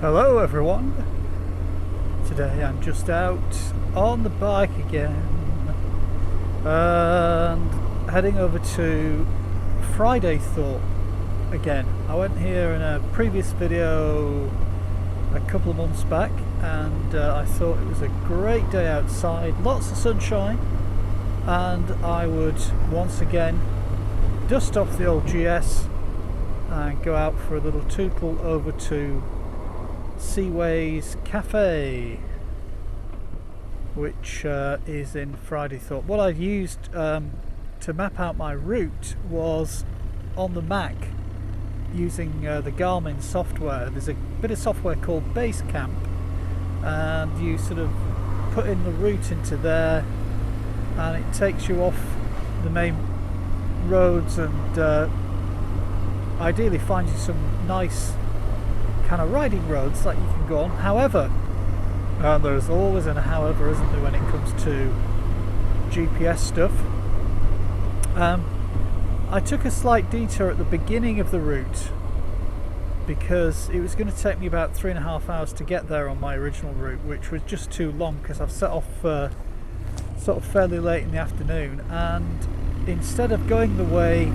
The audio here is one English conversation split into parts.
Hello everyone, today I'm just out on the bike again and heading over to Friday Thought again. I went here in a previous video a couple of months back and I thought it was a great day outside, lots of sunshine, and I would once again dust off the old GS and go out for a little tootle over to Seaways Cafe, which is in Friday Thought. What I used to map out my route was on the Mac using the Garmin software. There's a bit of software called Basecamp, and you sort of put in the route into there and it takes you off the main roads and ideally finds you some nice kind of riding roads that you can go on. However, and there's always a however, isn't there, when it comes to GPS stuff. I took a slight detour at the beginning of the route because it was going to take me about 3.5 hours to get there on my original route, which was just too long because I've set off sort of fairly late in the afternoon, and instead of going the way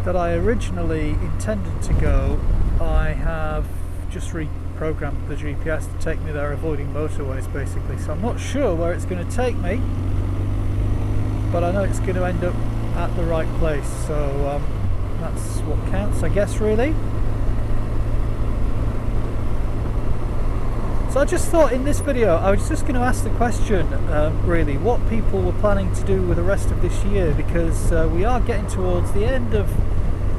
that I originally intended to go, I have just reprogrammed the GPS to take me there, avoiding motorways basically. So I'm not sure where it's going to take me, but I know it's going to end up at the right place, so that's what counts, I guess, really. So I just thought in this video I was just going to ask the question, really, what people were planning to do with the rest of this year, because we are getting towards the end of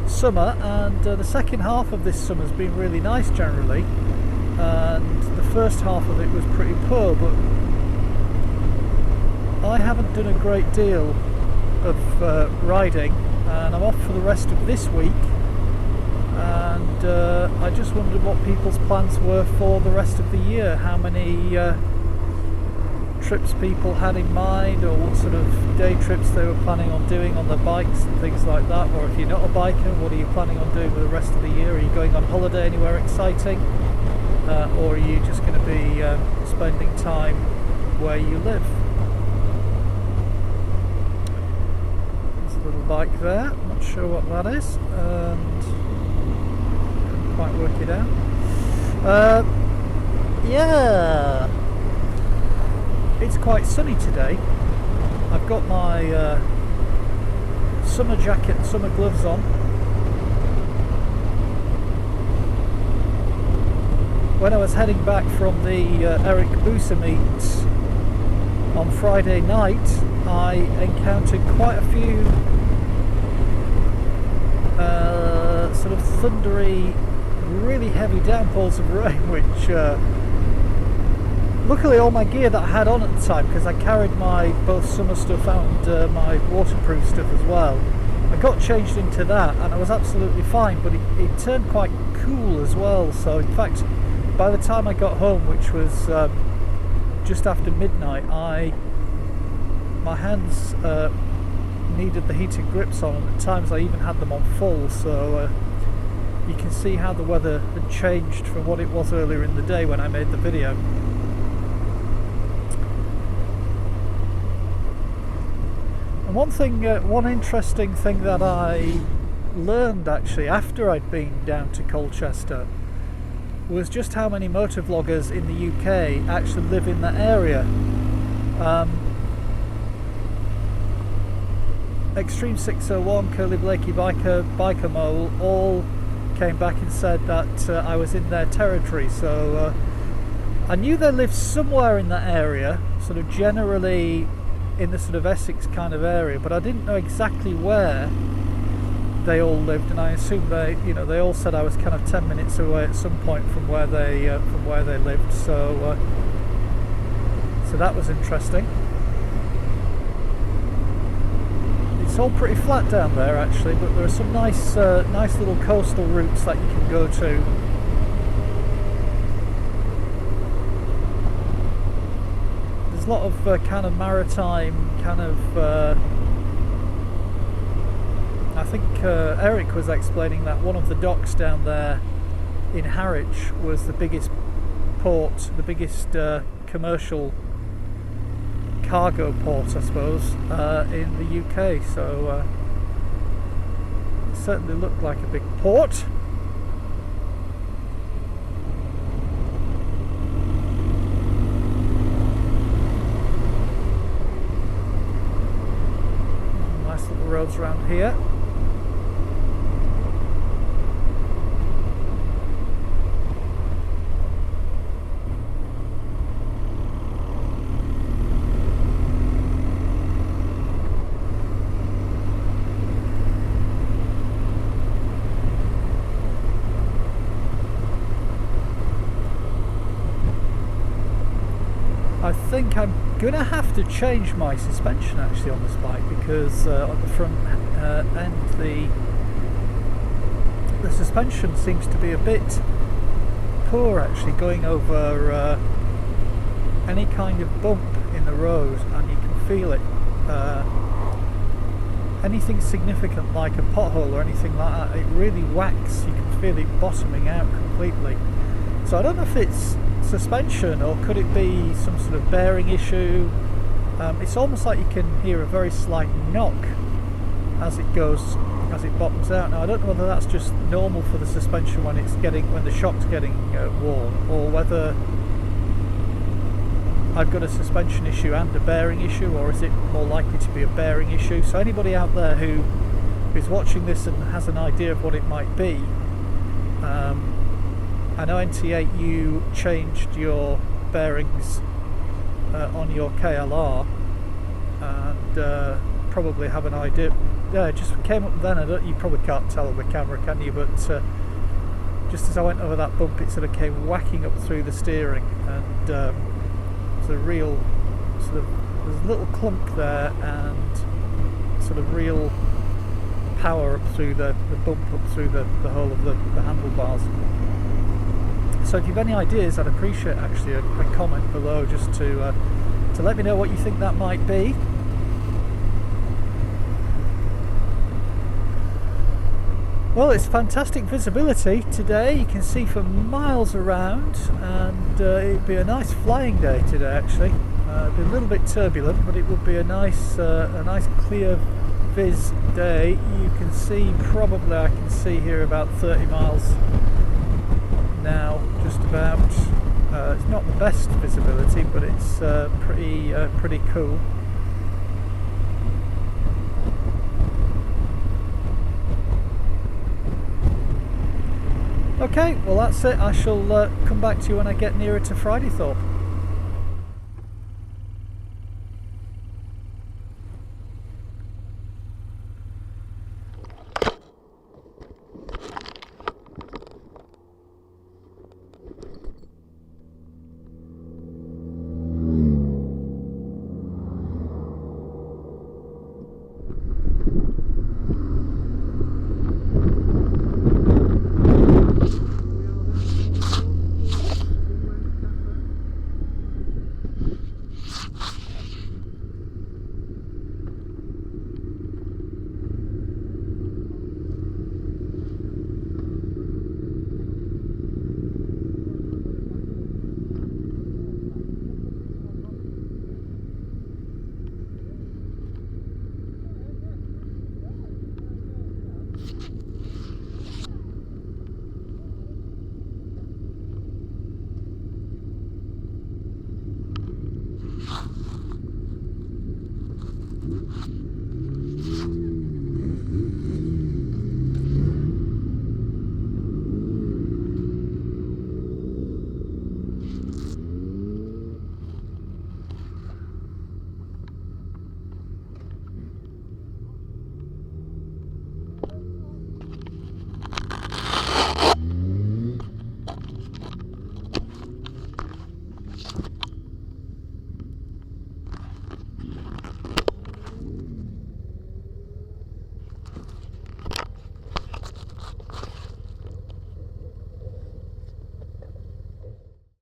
summer, and the second half of this summer has been really nice generally, and the first half of it was pretty poor, but I haven't done a great deal of riding, and I'm off for the rest of this week, and I just wondered what people's plans were for the rest of the year, how many trips people had in mind, or what sort of day trips they were planning on doing on their bikes and things like that. Or if you're not a biker, what are you planning on doing with the rest of the year? Are you going on holiday anywhere exciting, or are you just going to be spending time where you live? There's a little bike there, not sure what that is, and couldn't quite work it out. Yeah, it's quite sunny today. I've got my summer jacket and summer gloves on. When I was heading back from the Eric Booser meet on Friday night, I encountered quite a few sort of thundery, really heavy downpours of rain, which luckily all my gear that I had on at the time, because I carried my both summer stuff and my waterproof stuff as well, I got changed into that and I was absolutely fine, but it turned quite cool as well. So in fact, by the time I got home, which was just after midnight, my hands needed the heated grips on, and at times I even had them on full, so you can see how the weather had changed from what it was earlier in the day when I made the video. And one interesting thing that I learned actually after I'd been down to Colchester was just how many motovloggers in the UK actually live in that area. Extreme 601, Curly Blakey Biker Mole all came back and said that I was in their territory, so I knew they lived somewhere in that area, sort of generally in the sort of Essex kind of area, but I didn't know exactly where they all lived, and I assumed they all said I was kind of 10 minutes away at some point from where they lived, so that was interesting. It's all pretty flat down there actually, but there are some nice little coastal routes that you can go to. There's a lot of kind of maritime kind of I think Eric was explaining that one of the docks down there in Harwich was the biggest port, the biggest commercial cargo port, I suppose, in the UK. So it certainly looked like a big port. Nice little roads around here. I think I'm gonna have to change my suspension actually on this bike, because on the front end the suspension seems to be a bit poor actually, going over any kind of bump in the road, and you can feel it. Anything significant like a pothole or anything like that, it really whacks. You can feel it bottoming out completely. So I don't know if it's suspension or could it be some sort of bearing issue. It's almost like you can hear a very slight knock as it bottoms out. Now I don't know whether that's just normal for the suspension when the shock's getting worn, or whether I've got a suspension issue and a bearing issue, or is it more likely to be a bearing issue. So anybody out there who is watching this and has an idea of what it might be, I know NT8 you changed your bearings on your KLR, and probably have an idea. Yeah, it just came up then. You probably can't tell on the camera, can you? But just as I went over that bump, it sort of came whacking up through the steering, and there's a real there's a little clunk there, and sort of real power up through the bump, up through the whole of the handlebars. So if you've any ideas, I'd appreciate actually a comment below, just to let me know what you think that might be. Well, it's fantastic visibility today. You can see for miles around, and it'd be a nice flying day today actually. It'd be a little bit turbulent, but it would be a nice clear viz day. You can see, probably I can see here about 30 miles now, just about. It's not the best visibility, but it's pretty cool. Okay, well that's it. I shall come back to you when I get nearer to Fridaythorpe.